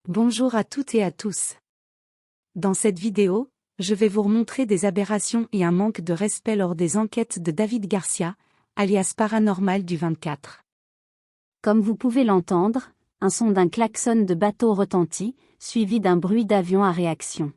Bonjour à toutes et à tous. Dans cette vidéo, je vais vous remontrer des aberrations et un manque de respect lors des enquêtes de David Garcia, alias Paranormal du 24. Comme vous pouvez l'entendre, un son d'un klaxon de bateau retentit, suivi d'un bruit d'avion à réaction.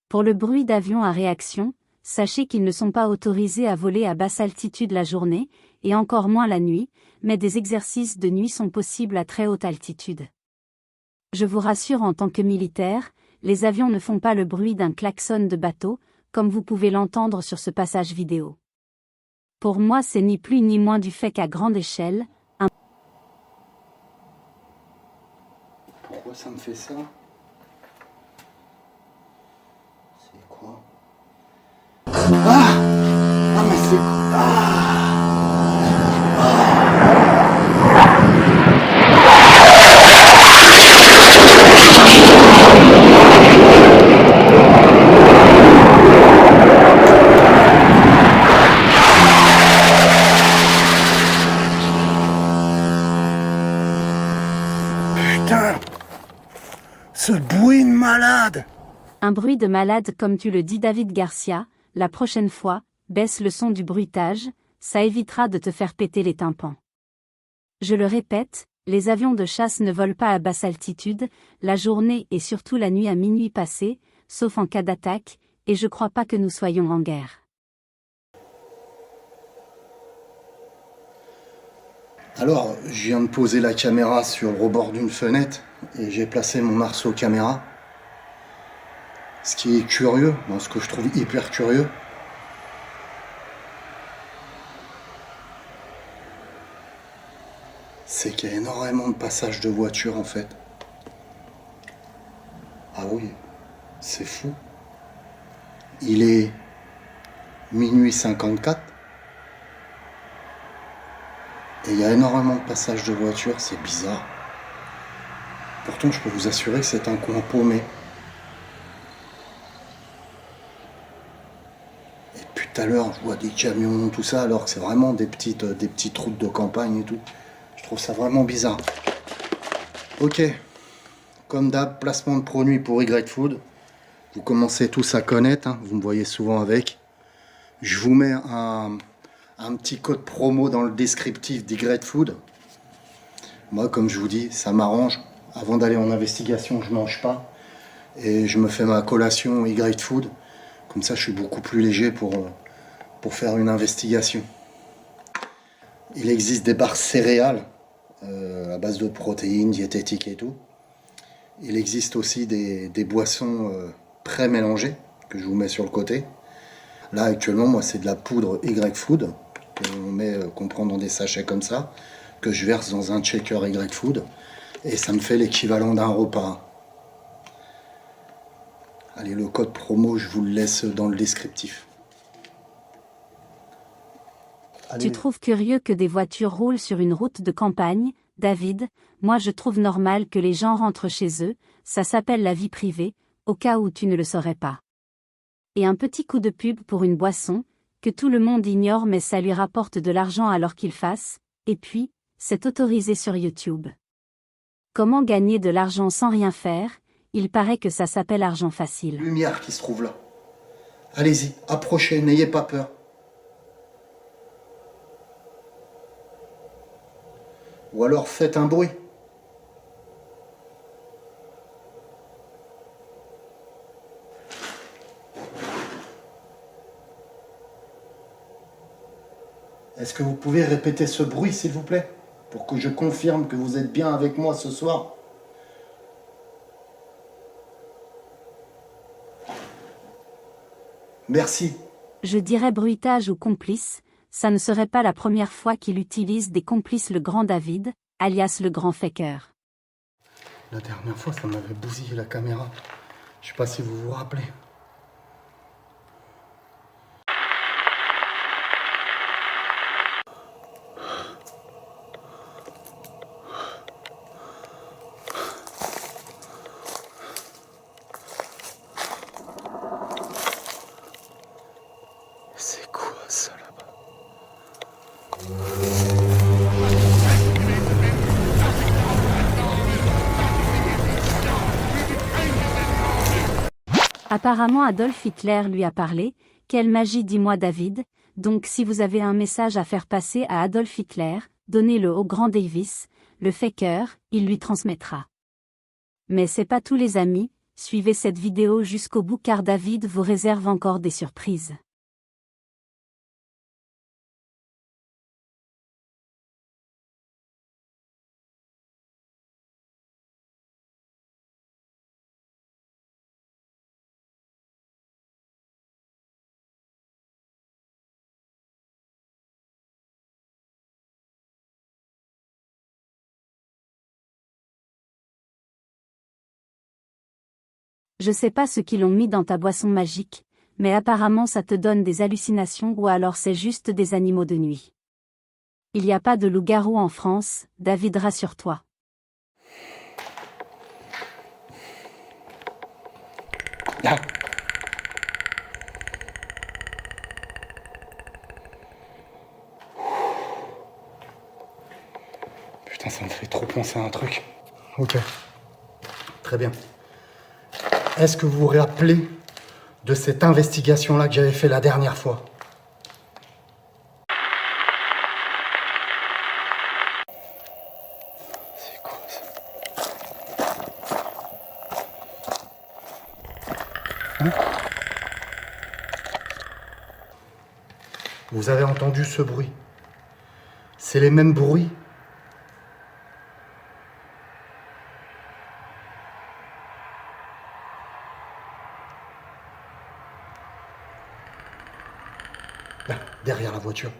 Pour le bruit d'avion à réaction, sachez qu'ils ne sont pas autorisés à voler à basse altitude la journée, et encore moins la nuit, mais des exercices de nuit sont possibles à très haute altitude. Je vous rassure, en tant que militaire, les avions ne font pas le bruit d'un klaxon de bateau, comme vous pouvez l'entendre sur ce passage vidéo. Pour moi, c'est ni plus ni moins du fait qu'à grande échelle, Pourquoi ça me fait ça? C'est quoi? Ah mais c'est... Putain! Ce bruit de malade! un bruit de malade comme tu le dis David Garcia, la prochaine fois, baisse le son du bruitage, ça évitera de te faire péter les tympans. Je le répète, les avions de chasse ne volent pas à basse altitude, la journée et surtout la nuit à minuit passé, sauf en cas d'attaque, et je crois pas que nous soyons en guerre. Alors, je viens de poser la caméra sur le rebord d'une fenêtre et j'ai placé mon arceau caméra. Ce qui est curieux, ce que je trouve hyper curieux, c'est qu'il y a énormément de passages de voitures en fait. Ah oui, c'est fou. Il est minuit 54 et il y a énormément de passages de voitures, c'est bizarre. Pourtant, je peux vous assurer que c'est un coin paumé. Et depuis tout à l'heure, je vois des camions, tout ça, alors que c'est vraiment des petites routes de campagne et tout. Je trouve ça vraiment bizarre. Ok, comme d'hab, placement de produit pour Y-Food. Vous commencez tous à connaître, vous me voyez souvent avec. Je vous mets un petit code promo dans le descriptif d'Y-Food. Moi, comme je vous dis, ça m'arrange. Avant d'aller en investigation, je mange pas. Et je me fais ma collation Y-Food. Comme ça, je suis beaucoup plus léger pour faire une investigation. Il existe des barres céréales à base de protéines, diététiques et tout. Il existe aussi des boissons pré-mélangées que je vous mets sur le côté. Là, actuellement, moi, c'est de la poudre Y-Food qu'on prend dans des sachets comme ça, que je verse dans un shaker Y-Food. Et ça me fait l'équivalent d'un repas. Allez, le code promo, je vous le laisse dans le descriptif. Allez. Tu trouves curieux que des voitures roulent sur une route de campagne, David? Moi je trouve normal que les gens rentrent chez eux, ça s'appelle la vie privée, au cas où tu ne le saurais pas. Et un petit coup de pub pour une boisson, que tout le monde ignore mais ça lui rapporte de l'argent alors qu'il fasse, et puis, c'est autorisé sur YouTube. Comment gagner de l'argent sans rien faire? Il paraît que ça s'appelle argent facile. Lumière qui se trouve là. Allez-y, approchez, n'ayez pas peur. Ou alors faites un bruit. Est-ce que vous pouvez répéter ce bruit, s'il vous plaît, pour que je confirme que vous êtes bien avec moi ce soir? Merci. Je dirais bruitage ou complice, ça ne serait pas la première fois qu'il utilise des complices le grand David, alias le grand faker. La dernière fois, ça m'avait bousillé la caméra. Je sais pas si vous vous rappelez. C'est quoi ça là-bas? Apparemment Adolf Hitler lui a parlé. Quelle magie, dis-moi David. Donc si vous avez un message à faire passer à Adolf Hitler, donnez-le au grand Davis, le faker, il lui transmettra. Mais c'est pas tous les amis, suivez cette vidéo jusqu'au bout car David vous réserve encore des surprises. Je sais pas ce qu'ils ont mis dans ta boisson magique, mais apparemment ça te donne des hallucinations ou alors c'est juste des animaux de nuit. Il n'y a pas de loup-garou en France, David, rassure-toi. Ah. Putain, ça me fait trop penser à un truc. Ok, très bien. Est-ce que vous vous rappelez de cette investigation-là que j'avais fait la dernière fois? C'est quoi ça? Hein? Vous avez entendu ce bruit? C'est les mêmes bruits. Là, derrière la voiture.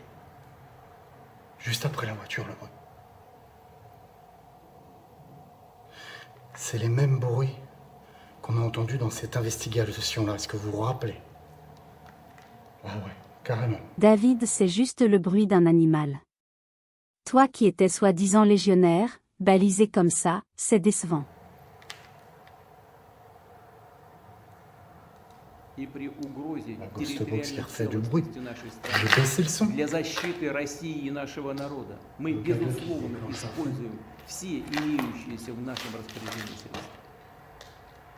Juste après la voiture, le bruit. C'est les mêmes bruits qu'on a entendus dans cette investigation-là. Est-ce que vous vous rappelez? Ah ouais, carrément. David, c'est juste le bruit d'un animal. Toi qui étais soi-disant légionnaire, balisé comme ça, c'est décevant. La Ghostbox qui refait du bruit. J'ai baissé le son. Для защиты России и нашего народа мы, безусловно, используем все имеющиеся в нашем распоряжении средства.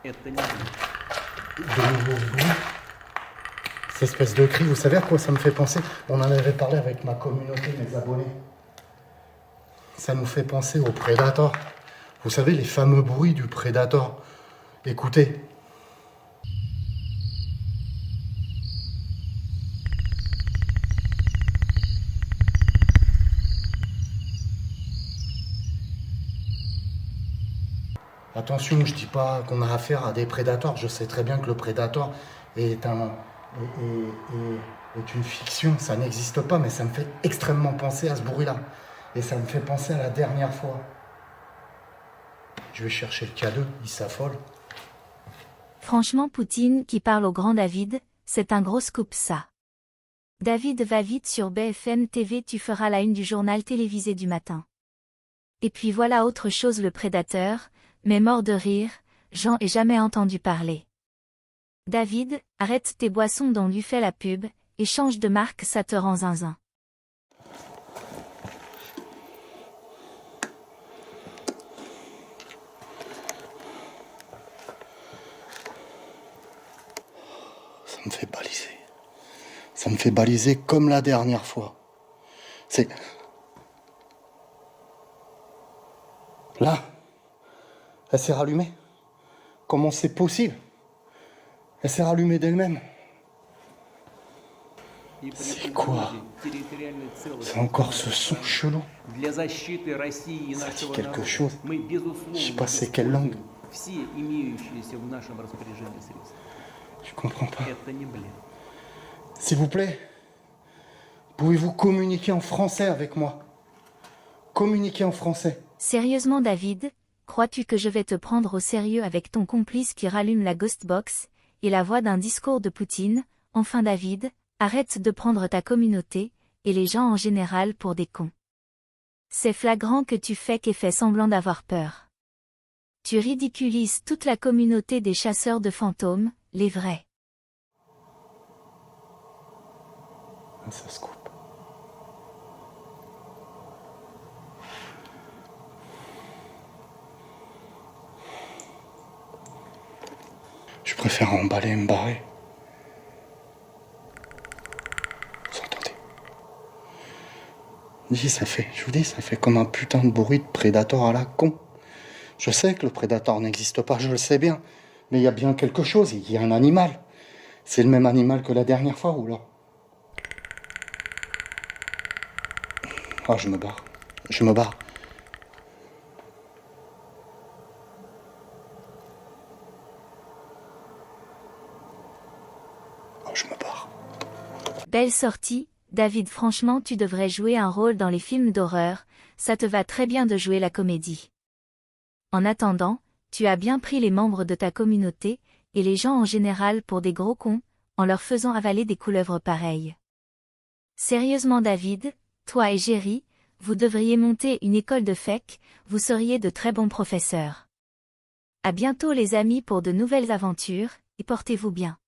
Это не De nouveaux bruits. Cette espèce de cri, vous savez à quoi ça me fait penser? On en avait parlé avec ma communauté, mes abonnés. Ça nous fait penser au Predator. Vous savez, les fameux bruits du Predator. Écoutez. Attention, je dis pas qu'on a affaire à des prédateurs. Je sais très bien que le prédateur est une fiction. Ça n'existe pas, mais ça me fait extrêmement penser à ce bruit-là. Et ça me fait penser à la dernière fois. Je vais chercher le K2, il s'affole. Franchement, Poutine qui parle au grand David, c'est un gros scoop ça. David va vite sur BFM TV, tu feras la une du journal télévisé du matin. Et puis voilà autre chose, le prédateur, mais mort de rire, j'en ai jamais entendu parler. David, arrête tes boissons dont lui fait la pub, et change de marque, ça te rend zinzin. Ça me fait baliser. Ça me fait baliser comme la dernière fois. C'est... Là, elle s'est rallumée. Comment c'est possible? Elle s'est rallumée d'elle-même. C'est quoi? C'est encore ce son chelou. Ça dit quelque chose. Je sais pas c'est quelle langue. Je comprends pas. S'il vous plaît, pouvez-vous communiquer en français avec moi? Communiquer en français. Sérieusement David, crois-tu que je vais te prendre au sérieux avec ton complice qui rallume la Ghostbox, et la voix d'un discours de Poutine? Enfin David, arrête de prendre ta communauté, et les gens en général pour des cons. C'est flagrant que tu fais et fais semblant d'avoir peur. Tu ridiculises toute la communauté des chasseurs de fantômes, les vrais. Ça se coupe. Je préfère emballer et me barrer. Vous entendez? Je vous dis, ça fait comme un putain de bruit de prédateur à la con. Je sais que le prédateur n'existe pas, je le sais bien. Mais il y a bien quelque chose, il y a un animal. C'est le même animal que la dernière fois, ou là? Ah, je me barre. Je me barre. Oh, je me barre. Belle sortie, David. Franchement, tu devrais jouer un rôle dans les films d'horreur, ça te va très bien de jouer la comédie. En attendant, tu as bien pris les membres de ta communauté, et les gens en général pour des gros cons, en leur faisant avaler des couleuvres pareilles. Sérieusement David, toi et Jerry, vous devriez monter une école de fake, vous seriez de très bons professeurs. À bientôt les amis pour de nouvelles aventures, et portez-vous bien.